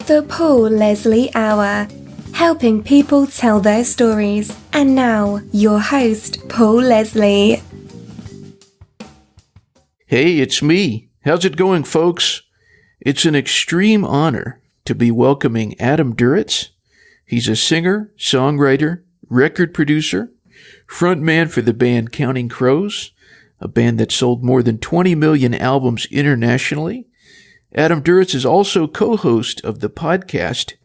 The Paul Leslie Hour, helping people tell their stories. And now, your host, Paul Leslie. Hey, it's me. How's it going, folks? It's an extreme honor to be welcoming Adam Duritz. He's a singer, songwriter, record producer, frontman for the band Counting Crows, a band that sold more than 20 million albums internationally. Adam Duritz is also co-host of the podcast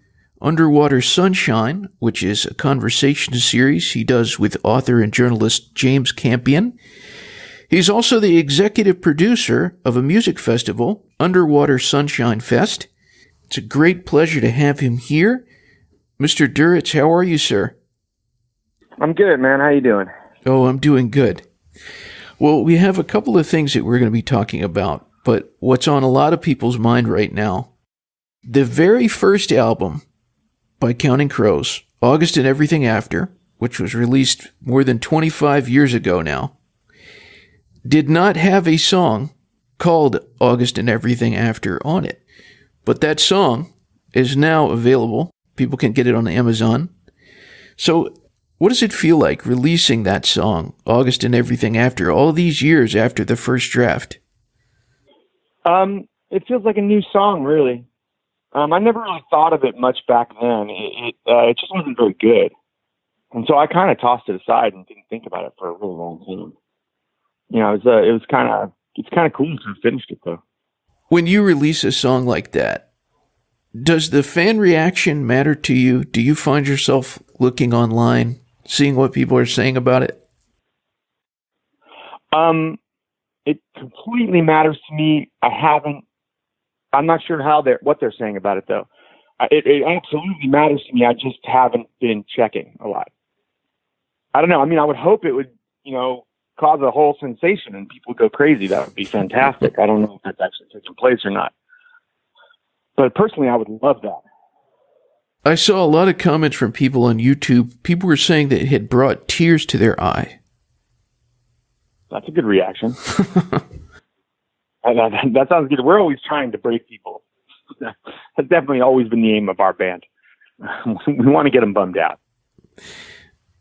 Underwater Sunshine, which is a conversation series he does with author and journalist James Campion. He's also the executive producer of a music festival, Underwater Sunshine Fest. It's a great pleasure to have him here. Mr. Duritz, how are you, sir? I'm good, man. How you doing? Oh, I'm doing good. Well, we have a couple of things that we're going to be talking about, but what's on a lot of people's mind right now, the very first album by Counting Crows, August and Everything After, which was released more than 25 years ago now, did not have a song called August and Everything After on it. But that song is now available. People can get it on Amazon. So what does it feel like releasing that song, August and Everything After, all these years after the first draft? It feels like a new song, really. I never really thought of it much back then. It just wasn't very good. And so I kind of tossed it aside and didn't think about it for a really long time. You know, it's kind of cool to have finished it, though. When you release a song like that, does the fan reaction matter to you? Do you find yourself looking online, seeing what people are saying about it? It completely matters to me. I'm not sure what they're saying about it, though. It absolutely matters to me. I just haven't been checking a lot. I don't know. I mean, I would hope it would, cause a whole sensation and people go crazy. That would be fantastic. I don't know if that's actually taking place or not. But personally, I would love that. I saw a lot of comments from people on YouTube. People were saying that it had brought tears to their eye. That's a good reaction. That sounds good. We're always trying to break people. That's definitely always been the aim of our band. We want to get them bummed out.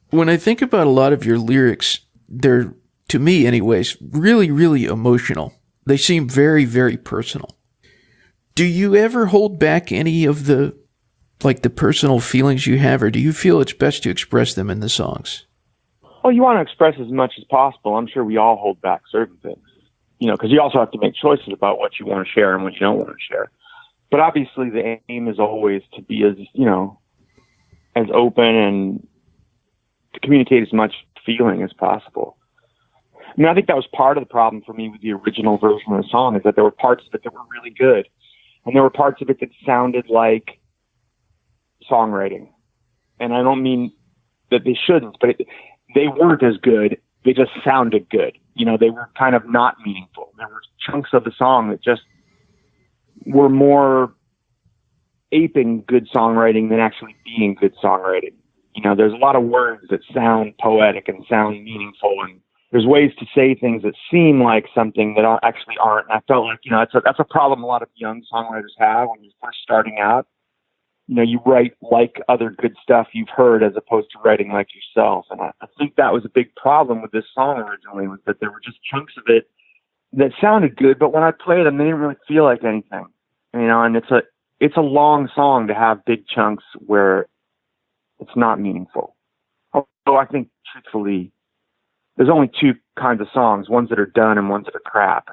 When I think about a lot of your lyrics, they're, to me anyways, really, really emotional. They seem very, very personal. Do you ever hold back any of the personal feelings you have, or do you feel it's best to express them in the songs? Well, you want to express as much as possible. I'm sure we all hold back certain things, because you also have to make choices about what you want to share and what you don't want to share. But obviously the aim is always to be as open and to communicate as much feeling as possible. I mean, I think that was part of the problem for me with the original version of the song, is that there were parts of it that were really good. And there were parts of it that sounded like songwriting. And I don't mean that they shouldn't, but they weren't as good. They just sounded good. They were kind of not meaningful. There were chunks of the song that just were more aping good songwriting than actually being good songwriting. There's a lot of words that sound poetic and sound meaningful, and there's ways to say things that seem like something that actually aren't. And I felt like, that's a problem a lot of young songwriters have when you're first starting out. You write like other good stuff you've heard as opposed to writing like yourself. And I think that was a big problem with this song originally, was that there were just chunks of it that sounded good, but when I played them, they didn't really feel like anything. And it's a long song to have big chunks where it's not meaningful. Although I think, truthfully, there's only two kinds of songs, ones that are done and ones that are crap.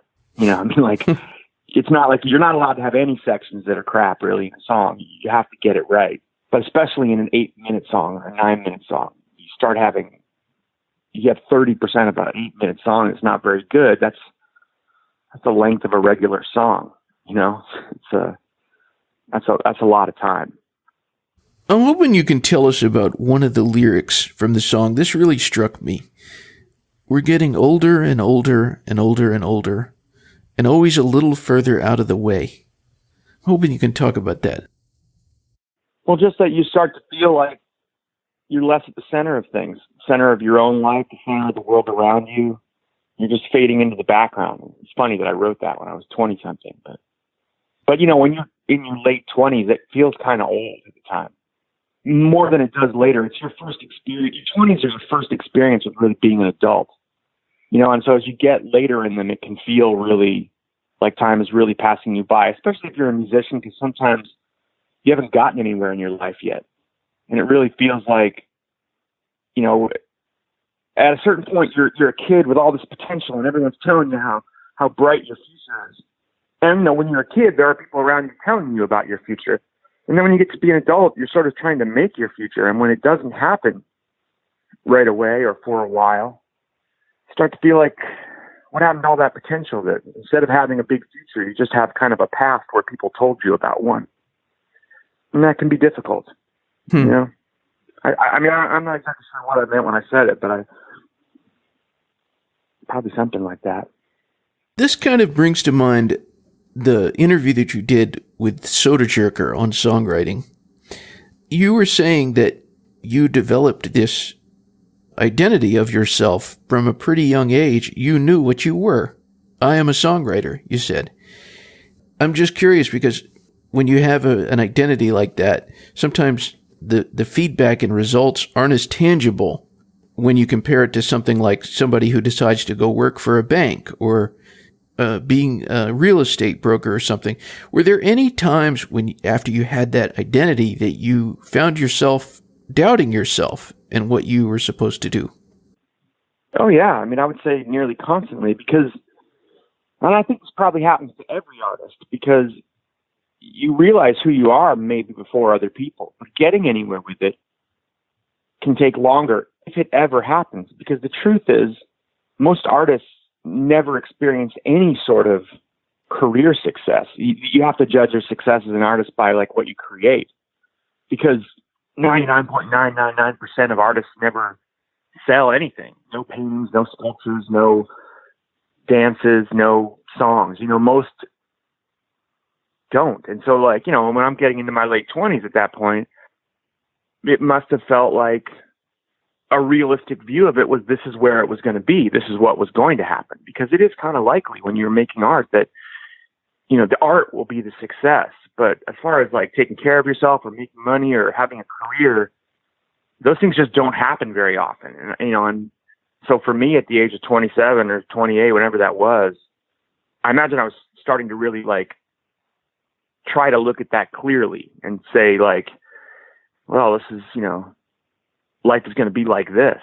It's not like you're not allowed to have any sections that are crap, really, in a song. You have to get it right. But especially in an 8-minute song or a 9-minute song, you have 30% of an 8-minute song that's not very good. That's the length of a regular song. That's a lot of time. I'm hoping you can tell us about one of the lyrics from the song. This really struck me. We're getting older and older and older and older, and always a little further out of the way. I'm hoping you can talk about that. Well, just that you start to feel like you're less at the center of things, center of your own life, the center of the world around you. You're just fading into the background. It's funny that I wrote that when I was 20-something, but But, when you're in your late 20s, it feels kind of old at the time. More than it does later. It's your first experience. Your 20s are your first experience with really being an adult. And so as you get later in them, it can feel really like time is really passing you by, especially if you're a musician, because sometimes you haven't gotten anywhere in your life yet. And it really feels like, at a certain point, you're a kid with all this potential, and everyone's telling you how bright your future is. And when you're a kid, there are people around you telling you about your future. And then when you get to be an adult, you're sort of trying to make your future. And when it doesn't happen right away or for a while, you start to feel like, what happened to all that potential? That instead of having a big future, you just have kind of a past where people told you about one. And that can be difficult. I'm not exactly sure what I meant when I said it, but probably something like that. This kind of brings to mind the interview that you did with Sodajerker on songwriting. You were saying that you developed this identity of yourself from a pretty young age. You knew what you were. I am a songwriter, you said. I'm just curious because when you have an identity like that, sometimes the feedback and results aren't as tangible when you compare it to something like somebody who decides to go work for a bank or being a real estate broker or something. Were there any times when, after you had that identity, that you found yourself doubting yourself and what you were supposed to do? Oh, yeah. I would say nearly constantly because, and I think this probably happens to every artist, because you realize who you are maybe before other people, but getting anywhere with it can take longer if it ever happens, because the truth is most artists never experience any sort of career success. You have to judge your success as an artist by like what you create, because 99.999% of artists never sell anything. No paintings, no sculptures, no dances, no songs. Most don't. And so when I'm getting into my late 20s at that point, it must have felt like a realistic view of it was this is where it was going to be. This is what was going to happen, because it is kind of likely when you're making art that, the art will be the success. But as far as like taking care of yourself or making money or having a career, those things just don't happen very often. And so for me at the age of 27 or 28, whenever that was, I imagine I was starting to really like try to look at that clearly and say like, well, this is, life is going to be like this.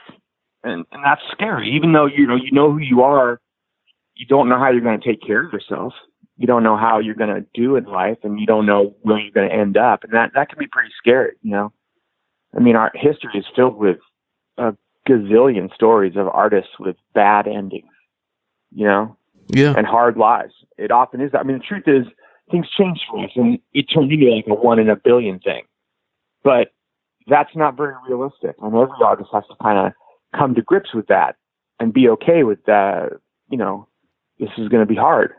And that's scary. Even though, you know who you are, you don't know how you're going to take care of yourself. You don't know how you're going to do in life, and you don't know where you're going to end up. And that can be pretty scary, our history is filled with a gazillion stories of artists with bad endings, Yeah. and hard lives. It often is. The truth is things change for us, and it turned into like a 1 in a billion thing. But that's not very realistic. And every artist has to kind of come to grips with that and be okay with that. This is going to be hard.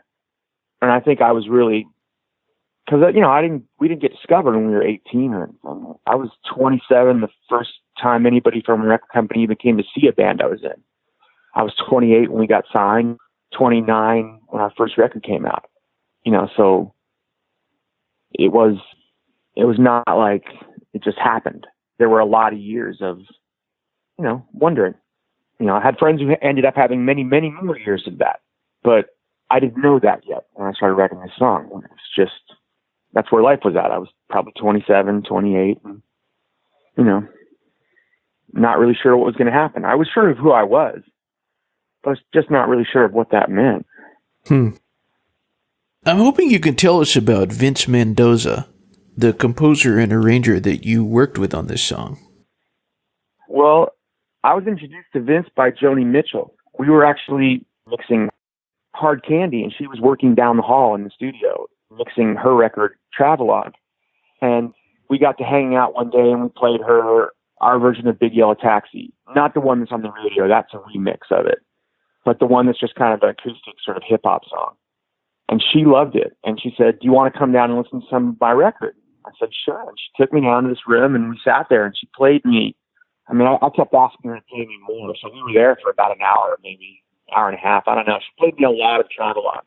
And I think I was really, because, we didn't get discovered when we were 18 or anything. I was 27 the first time anybody from a record company even came to see a band I was in. I was 28 when we got signed, 29 when our first record came out. So it was not like it just happened. There were a lot of years of, wondering. I had friends who ended up having many, many more years of that, but I didn't know that yet when I started writing this song. It's just, that's where life was at. I was probably 27, 28, and, not really sure what was going to happen. I was sure of who I was, but I was just not really sure of what that meant. I'm hoping you can tell us about Vince Mendoza, the composer and arranger that you worked with on this song. Well, I was introduced to Vince by Joni Mitchell. We were actually mixing Hard Candy, and she was working down the hall in the studio, mixing her record, Travelogue. And we got to hang out one day, and we played her our version of Big Yellow Taxi. Not the one that's on the radio, that's a remix of it, but the one that's just kind of an acoustic sort of hip-hop song. And she loved it. And she said, do you want to come down and listen to some of my record? I said, sure. And she took me down to this room, and we sat there, and she played me. I kept asking her to play me more. So we were there for about an hour, maybe hour and a half. I don't know. She played me a lot of Travelogue.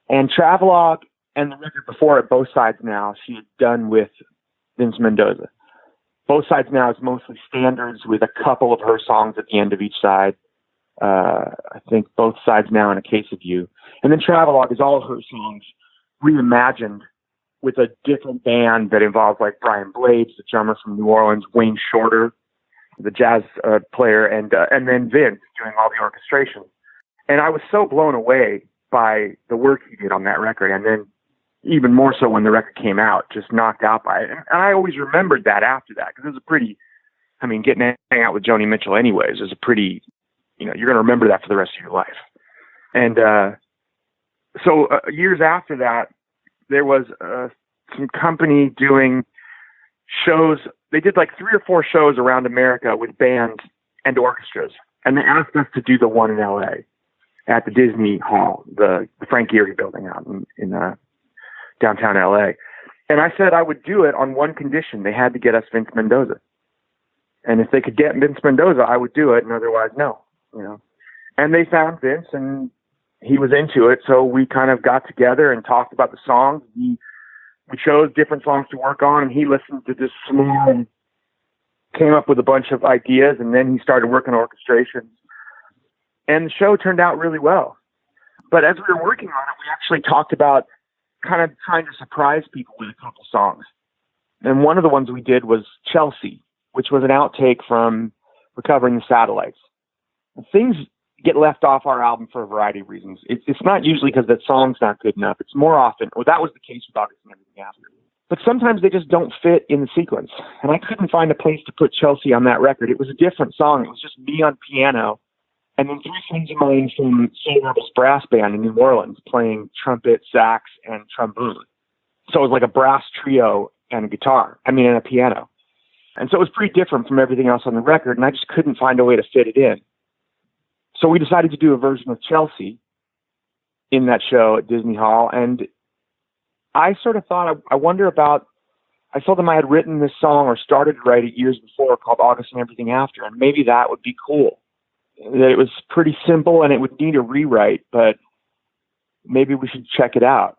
And Travelogue And the record before it, Both Sides Now, she had done with Vince Mendoza. Both Sides Now is mostly standards with a couple of her songs at the end of each side. I think Both Sides Now and A Case of You. And then Travelogue is all of her songs reimagined with a different band that involves like Brian Blades, the drummer from New Orleans, Wayne Shorter, the jazz player, and then Vince doing all the orchestration. And I was so blown away by the work he did on that record. And then even more so when the record came out, just knocked out by it. And I always remembered that after that, because it was a pretty, I mean, getting to hang out with Joni Mitchell anyways is a pretty, you know, you're going to remember that for the rest of your life. And so years after that, there was some company doing shows. They did like 3 or 4 shows around America with bands and orchestras. And they asked us to do the one in LA at the Disney Hall, the Frank Gehry building out in downtown LA. And I said I would do it on one condition. They had to get us Vince Mendoza. And if they could get Vince Mendoza, I would do it. And otherwise, no, you know. And they found Vince and he was into it. So we kind of got together and talked about the songs. We chose different songs to work on, and he listened to this small and came up with a bunch of ideas. And then he started working on orchestrations. And the show turned out really well. But as we were working on it, we actually talked about kind of trying to surprise people with a couple songs. And one of the ones we did was Chelsea, which was an outtake from Recovering the Satellites. Things get left off our album for a variety of reasons. It's not usually because that song's not good enough. It's more often, well, that was the case with August and Everything After. But sometimes they just don't fit in the sequence. And I couldn't find a place to put Chelsea on that record. It was a different song. It was just me on piano. And then 3 friends of mine from Soul Rebels Brass Band in New Orleans playing trumpet, sax, and trombone. So it was like a brass trio and a guitar. And a piano. And so it was pretty different from everything else on the record, and I just couldn't find a way to fit it in. So we decided to do a version of Chelsea in that show at Disney Hall, and I sort of thought, I told them I had written this song or started to write it years before called August and Everything After, and maybe that would be cool. That it was pretty simple and it would need a rewrite, but maybe we should check it out.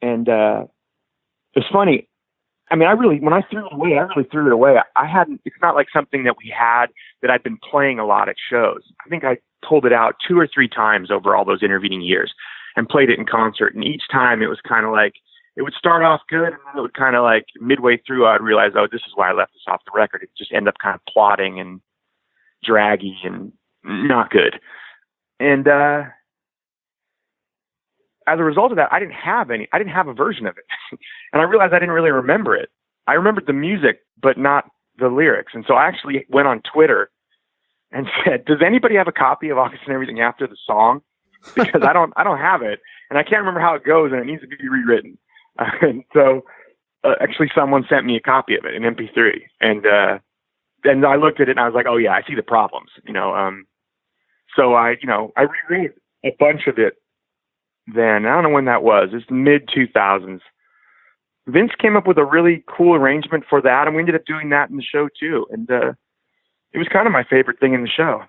And it's funny. When I threw it away, I really threw it away. It's not like something that we had that I'd been playing a lot at shows. I think I pulled it out 2 or 3 times over all those intervening years and played it in concert. And each time it was kind of like, it would start off good, and then it would kind of like midway through, I'd realize, oh, this is why I left this off the record. It just ended up kind of plodding and draggy and not good. And as a result of that, I didn't have a version of it. And I realized I didn't really remember it. I remembered the music, but not the lyrics. And so I actually went on Twitter and said, does anybody have a copy of August and Everything After, the song? Because I don't have it, and I can't remember how it goes, and it needs to be rewritten. And so actually someone sent me a copy of it, an MP3. And then I looked at it and I was like, oh yeah, I see the problems, So I rewrote a bunch of it then. I don't know when that was. It's mid-2000s. Vince came up with a really cool arrangement for that, and we ended up doing that in the show too. And it was kind of my favorite thing in the show.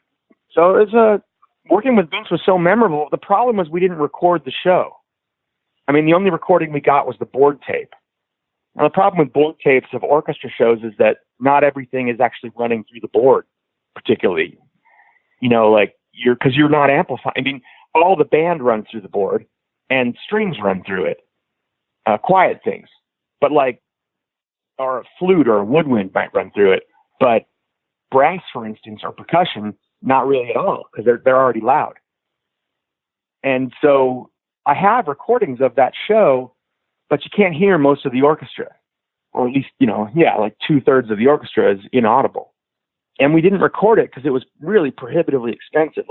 So working with Vince was so memorable. The problem was we didn't record the show. The only recording we got was the board tape. Now, the problem with board tapes of orchestra shows is that not everything is actually running through the board, particularly. Because you're not amplifying. All the band runs through the board, and strings run through it. Quiet things. But or a flute or a woodwind might run through it. But brass, for instance, or percussion, not really at all, because they're already loud. And so I have recordings of that show, but you can't hear most of the orchestra. Or at least, 2/3 of the orchestra is inaudible. And we didn't record it because it was really prohibitively expensive.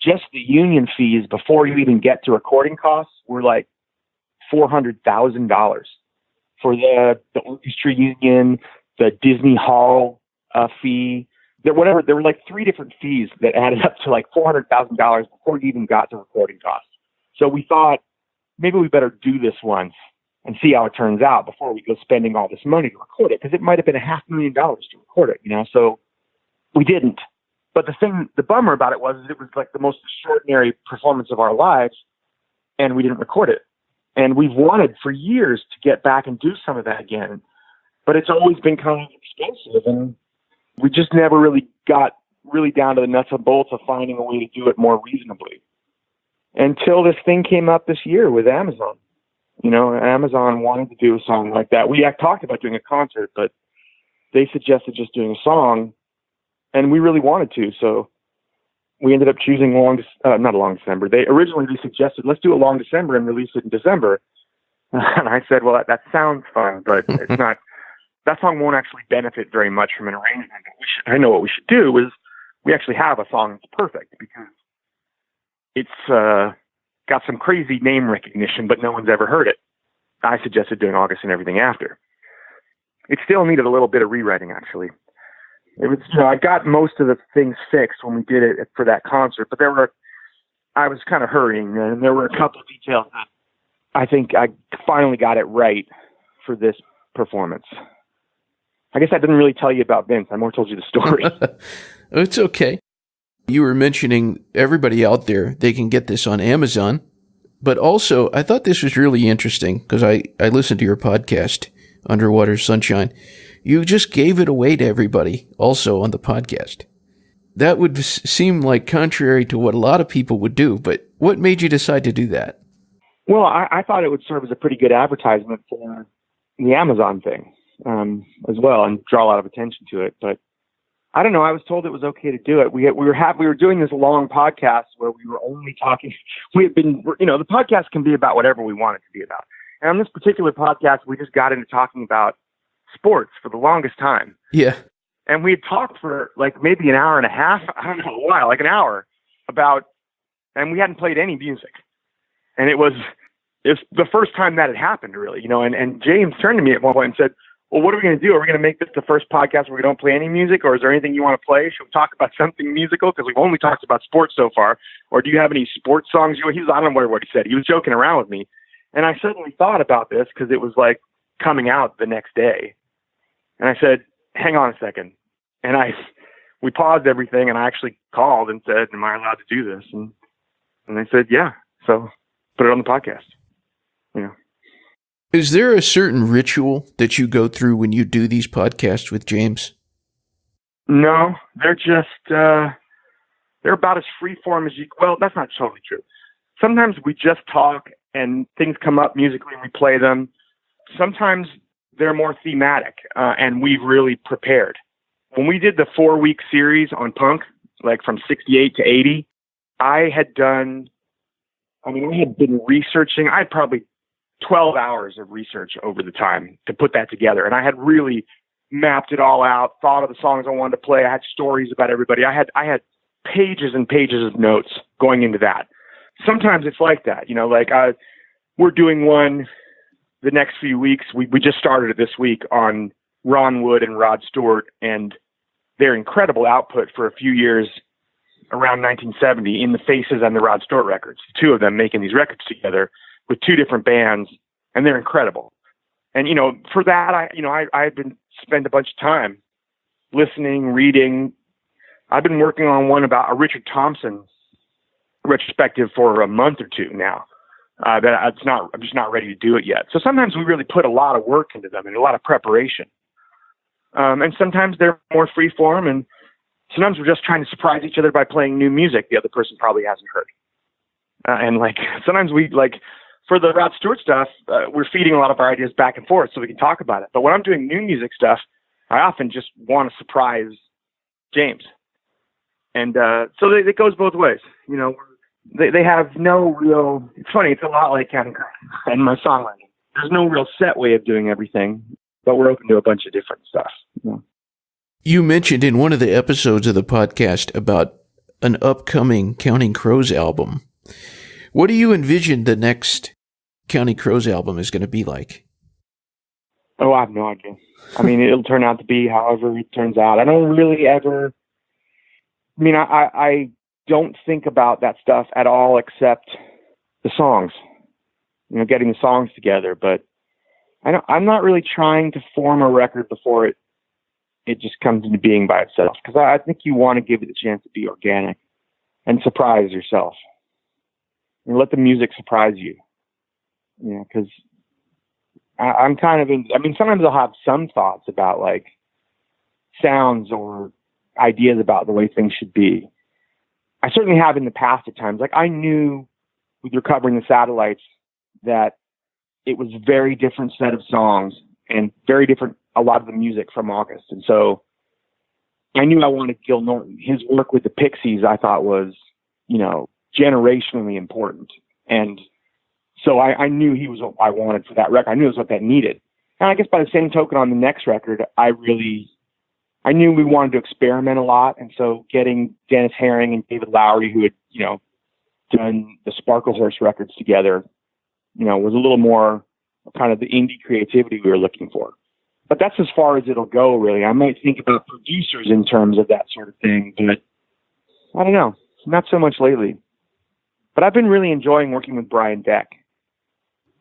Just the union fees before you even get to recording costs were like $400,000 for the orchestra union, the Disney Hall fee, there were like 3 different fees that added up to like $400,000 before you even got to recording costs. So we thought maybe we better do this once and see how it turns out before we go spending all this money to record it, because it might have been $500,000 to record it, So we didn't. But the bummer about it was it was like the most extraordinary performance of our lives, and we didn't record it. And we've wanted for years to get back and do some of that again. But it's always been kind of expensive, and we just never really got really down to the nuts and bolts of finding a way to do it more reasonably. Until this thing came up this year with Amazon. You know, Amazon wanted to do a song like that. We talked about doing a concert, but they suggested just doing a song, and we really wanted to. So we ended up choosing not a Long December. They suggested, let's do a Long December and release it in December. And I said, well, that sounds fun, but it's not. That song won't actually benefit very much from an arrangement. I know what we should do is we actually have a song that's perfect because it's got some crazy name recognition, but no one's ever heard it. I suggested doing August and Everything After. It still needed a little bit of rewriting, actually. It was, I got most of the things fixed when we did it for that concert, but I was kind of hurrying, and there were a couple of details that I think I finally got it right for this performance. I guess I didn't really tell you about Vince. I more told you the story. It's okay. You were mentioning everybody out there, they can get this on Amazon. But also, I thought this was really interesting because I listened to your podcast, Underwater Sunshine. You just gave it away to everybody also on the podcast. That would seem like contrary to what a lot of people would do, but what made you decide to do that? Well, I thought it would serve as a pretty good advertisement for the Amazon thing as well and draw a lot of attention to it. But I don't know. I was told it was okay to do it. We were doing this long podcast where we were only talking. We had been, the podcast can be about whatever we want it to be about. And on this particular podcast, we just got into talking about sports for the longest time. Yeah. And we had talked for like maybe an hour and a half. I don't know, a while, like an hour and we hadn't played any music. And it's the first time that had happened, really, and James turned to me at one point and said, well, what are we going to do? Are we going to make this the first podcast where we don't play any music, or is there anything you want to play? Should we talk about something musical? Because we've only talked about sports so far. Or do you have any sports songs? I don't know what he said. He was joking around with me. And I suddenly thought about this because it was like coming out the next day. And I said, hang on a second. And we paused everything, and I actually called and said, am I allowed to do this? And they said, yeah. So put it on the podcast. Is there a certain ritual that you go through when you do these podcasts with James? No, they're just, they're about as free form as well, that's not totally true. Sometimes we just talk and things come up musically and we play them. Sometimes they're more thematic and we've really prepared. When we did the 4-week series on punk, like from 68 to 80, I had been researching. I had probably 12 hours of research over the time to put that together. And I had really mapped it all out, thought of the songs I wanted to play. I had stories about everybody. I had pages and pages of notes going into that. Sometimes it's like that, we're doing one the next few weeks. We just started it this week on Ron Wood and Rod Stewart and their incredible output for a few years around 1970 in the Faces and the Rod Stewart records, the two of them making these records together with two different bands, and they're incredible. And, for that, I've been spend a bunch of time listening, reading. I've been working on one about a Richard Thompson retrospective for a month or two now. I'm just not ready to do it yet. So sometimes we really put a lot of work into them and a lot of preparation. And sometimes they're more free form, and sometimes we're just trying to surprise each other by playing new music the other person probably hasn't heard. And sometimes we for the Rod Stewart stuff, we're feeding a lot of our ideas back and forth so we can talk about it. But when I'm doing new music stuff, I often just want to surprise James. And so it goes both ways. They have no real, it's funny, it's a lot like Counting Crows and my songwriting. There's no real set way of doing everything, but we're open to a bunch of different stuff. You mentioned in one of the episodes of the podcast about an upcoming Counting Crows album. What do you envision the next Counting Crows album is going to be like? Oh, I have no idea. It'll turn out to be however it turns out. I don't really ever, I don't think about that stuff at all except the songs, getting the songs together. But I'm not really trying to form a record before it just comes into being by itself. Because I think you want to give it a chance to be organic and surprise yourself. And let the music surprise you. You know, because I'm kind of I mean, sometimes I'll have some thoughts about like sounds or ideas about the way things should be. I certainly have in the past at times. Like I knew with Recovering the Satellites that it was a very different set of songs and very different, a lot of the music from August. And so I knew I wanted Gil Norton. His work with the Pixies, I thought was, you know, generationally important. And so I knew he was what I wanted for that record. I knew it was what that needed. And I guess by the same token on the next record, I knew we wanted to experiment a lot. And so getting Dennis Herring and David Lowery, who had, you know, done the Sparkle Horse records together, you know, was a little more kind of the indie creativity we were looking for. But that's as far as it'll go, really. I might think about producers in terms of that sort of thing, but I don't know. Not so much lately. But I've been really enjoying working with Brian Deck.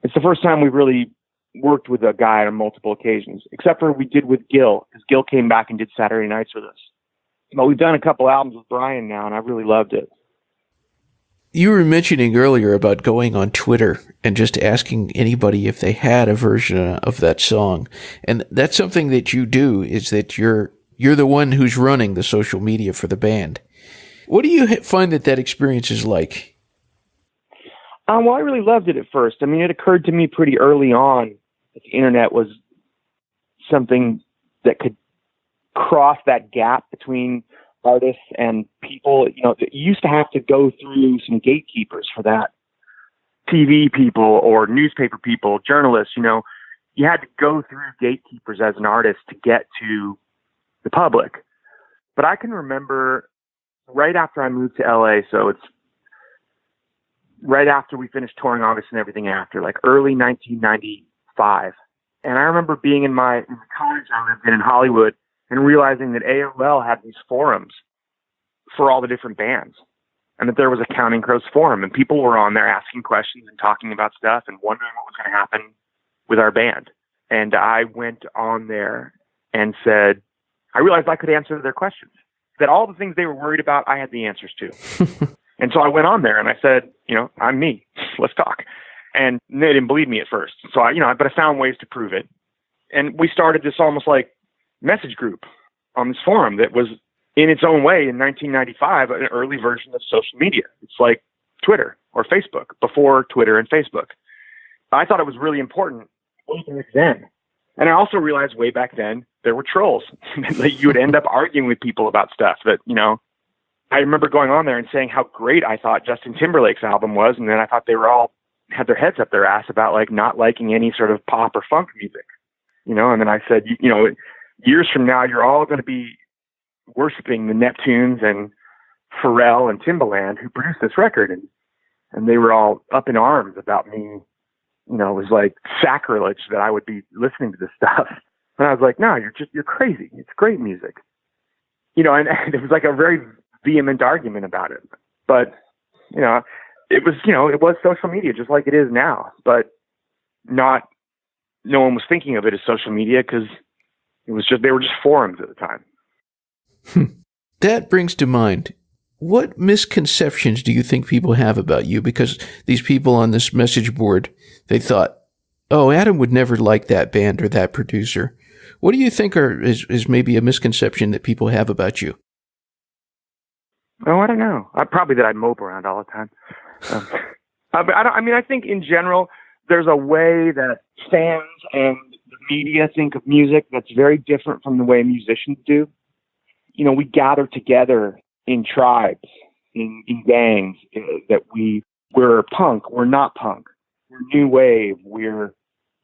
It's the first time we've really worked with a guy on multiple occasions, except for we did with Gil, because Gil came back and did Saturday Nights with us. But we've done a couple albums with Brian now, and I've really loved it. You were mentioning earlier about going on Twitter and just asking anybody if they had a version of that song. And that's something that you do, is that you're the one who's running the social media for the band. What do you find that experience is like? Well, I really loved it at first. I mean, it occurred to me pretty early on that the internet was something that could cross that gap between artists and people. You know, you used to have to go through some gatekeepers for that. TV people or newspaper people, journalists, you know, you had to go through gatekeepers as an artist to get to the public. But I can remember right after I moved to LA, so it's right after we finished touring August and everything after, like early 1995. And I remember being in the college I lived in Hollywood and realizing that AOL had these forums for all the different bands, and that there was a Counting Crows forum, and people were on there asking questions and talking about stuff and wondering what was going to happen with our band. And I went on there and said, I realized I could answer their questions, that all the things they were worried about, I had the answers to. And so I went on there and I said, you know, I'm me. Let's talk. And they didn't believe me at first. So but I found ways to prove it. And we started this almost like message group on this forum that was in its own way in 1995, an early version of social media. It's like Twitter or Facebook before Twitter and Facebook. I thought it was really important way back then. And I also realized way back then there were trolls. That you would end up arguing with people about stuff that, you know, I remember going on there and saying how great I thought Justin Timberlake's album was, and then I thought they were all had their heads up their ass about like not liking any sort of pop or funk music, you know. And then I said, you know, years from now you're all going to be worshiping the Neptunes and Pharrell and Timbaland who produced this record, and they were all up in arms about me. You know, it was like sacrilege that I would be listening to this stuff. And I was like, no, you're crazy. It's great music, you know. And it was like a very vehement argument about it, but you know, it was social media just like it is now, but no one was thinking of it as social media because they were just forums at the time. That brings to mind, what misconceptions do you think people have about you? Because these people on this message board, they thought, oh, Adam would never like that band or that producer. What do you think is maybe a misconception that people have about you? Oh, I don't know. Probably that I mope around all the time. I think in general, there's a way that fans and the media think of music that's very different from the way musicians do. You know, we gather together in tribes, in gangs, that we're punk, we're not punk, we're new wave, we're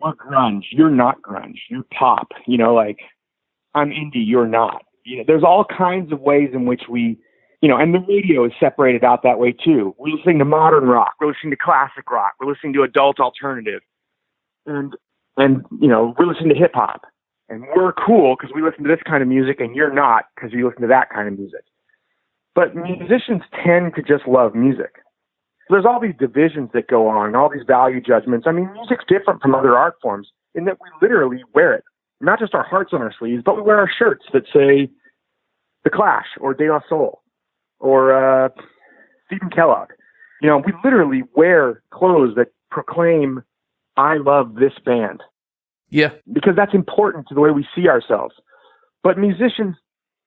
grunge, you're not grunge, you're pop. You know, like I'm indie, you're not. You know, there's all kinds of ways in which we. You know, and the radio is separated out that way too. We're listening to modern rock. We're listening to classic rock. We're listening to adult alternative. And you know, we're listening to hip hop. And we're cool because we listen to this kind of music and you're not because you listen to that kind of music. But musicians tend to just love music. There's all these divisions that go on, all these value judgments. I mean, music's different from other art forms in that we literally wear it. Not just our hearts on our sleeves, but we wear our shirts that say The Clash or De La Soul. Or Stephen Kellogg. You know, we literally wear clothes that proclaim I love this band. Yeah. Because that's important to the way we see ourselves. But musicians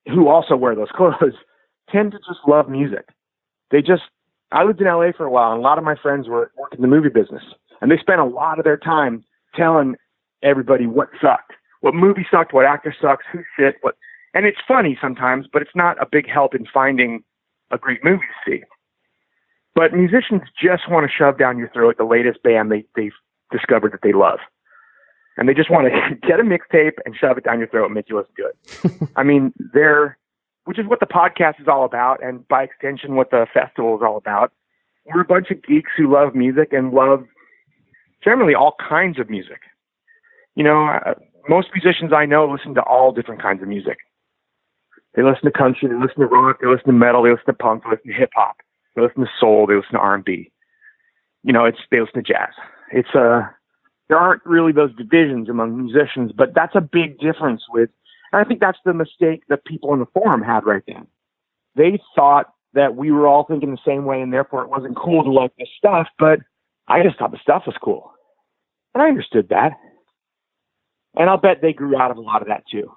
who also wear those clothes tend to just love music. I lived in LA for a while, and a lot of my friends were working in the movie business, and they spent a lot of their time telling everybody what sucked, what movie sucked, what actor sucks, who shit, what. And it's funny sometimes, but it's not a big help in finding a great movie to see. But musicians just want to shove down your throat the latest band they've discovered that they love. And they just want to get a mixtape and shove it down your throat and make you listen to it. I mean, which is what the podcast is all about, and by extension, what the festival is all about. We're a bunch of geeks who love music and love generally all kinds of music. You know, most musicians I know listen to all different kinds of music. They listen to country, they listen to rock, they listen to metal, they listen to punk, they listen to hip hop, they listen to soul, they listen to R&B. You know, they listen to jazz. There aren't really those divisions among musicians, but that's a big difference and I think that's the mistake that people in the forum had right then. They thought that we were all thinking the same way and therefore it wasn't cool to like this stuff, but I just thought the stuff was cool. And I understood that. And I'll bet they grew out of a lot of that too.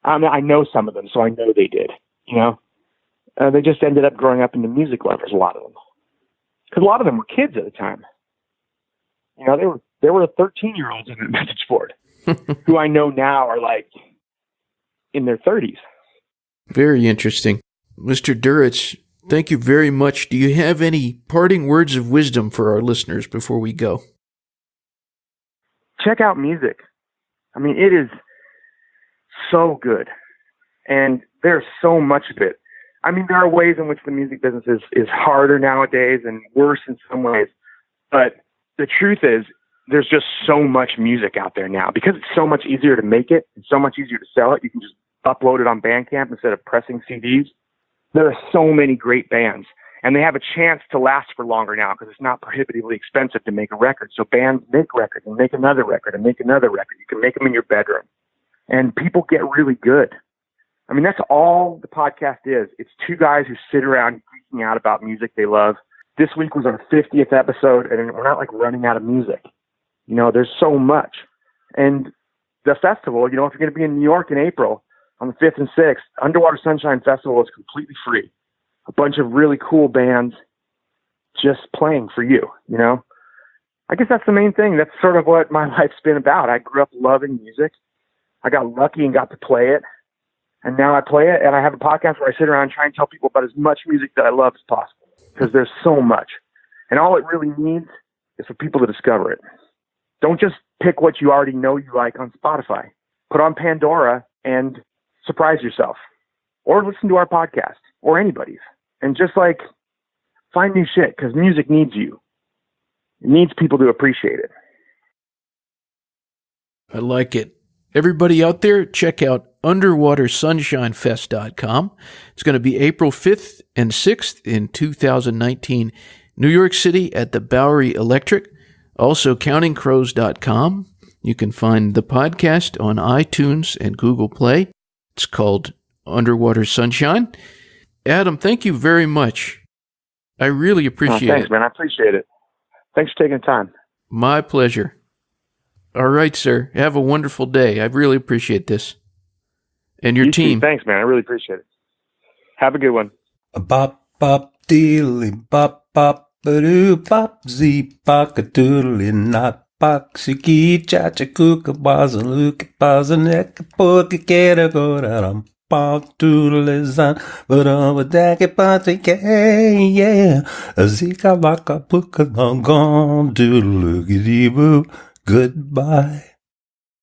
I mean, I know some of them, so I know they did, you know. They just ended up growing up into music lovers, a lot of them. Because a lot of them were kids at the time. You know, there were 13-year-olds in the message board who I know now are like in their 30s. Very interesting. Mr. Duritz, thank you very much. Do you have any parting words of wisdom for our listeners before we go? Check out music. I mean, it is so good. And there's so much of it. I mean, there are ways in which the music business is harder nowadays and worse in some ways. But the truth is, there's just so much music out there now. Because it's so much easier to make it, it's so much easier to sell it. You can just upload it on Bandcamp instead of pressing CDs. There are so many great bands. And they have a chance to last for longer now because it's not prohibitively expensive to make a record. So bands make records and make another record and make another record. You can make them in your bedroom. And people get really good. I mean, that's all the podcast is. It's two guys who sit around geeking out about music they love. This week was our 50th episode, and we're not like running out of music. You know, there's so much. And the festival, you know, if you're going to be in New York in April on the 5th and 6th, Underwater Sunshine Festival is completely free. A bunch of really cool bands just playing for you, you know? I guess that's the main thing. That's sort of what my life's been about. I grew up loving music. I got lucky and got to play it. And now I play it, and I have a podcast where I sit around and try and tell people about as much music that I love as possible, because there's so much. And all it really needs is for people to discover it. Don't just pick what you already know you like on Spotify. Put on Pandora and surprise yourself. Or listen to our podcast, or anybody's. And just like, find new shit, because music needs you. It needs people to appreciate it. I like it. Everybody out there, check out underwatersunShineFest.com. It's going to be April 5th and 6th in 2019, New York City at the Bowery Electric. Also, countingcrows.com. You can find the podcast on iTunes and Google Play. It's called Underwater Sunshine. Adam, thank you very much. I really appreciate it. Thanks, man. I appreciate it. Thanks for taking the time. My pleasure. All right, sir. Have a wonderful day. I really appreciate this. And your team. Too. Thanks, man. I really appreciate it. Have a good one. Bop, bop, dealy, bop, bop, ba-doo, bop, zee, bop, a doodly, not, bop, shiki, cha-cha, kooka, baza, luka, baza, neka, poka, kera, go, da-dum, bop, doodly, zan, ba-dum, ba-daka, ba-ta, yeah, zika, baka, puka, long, gone, doodle, dee boo. Goodbye.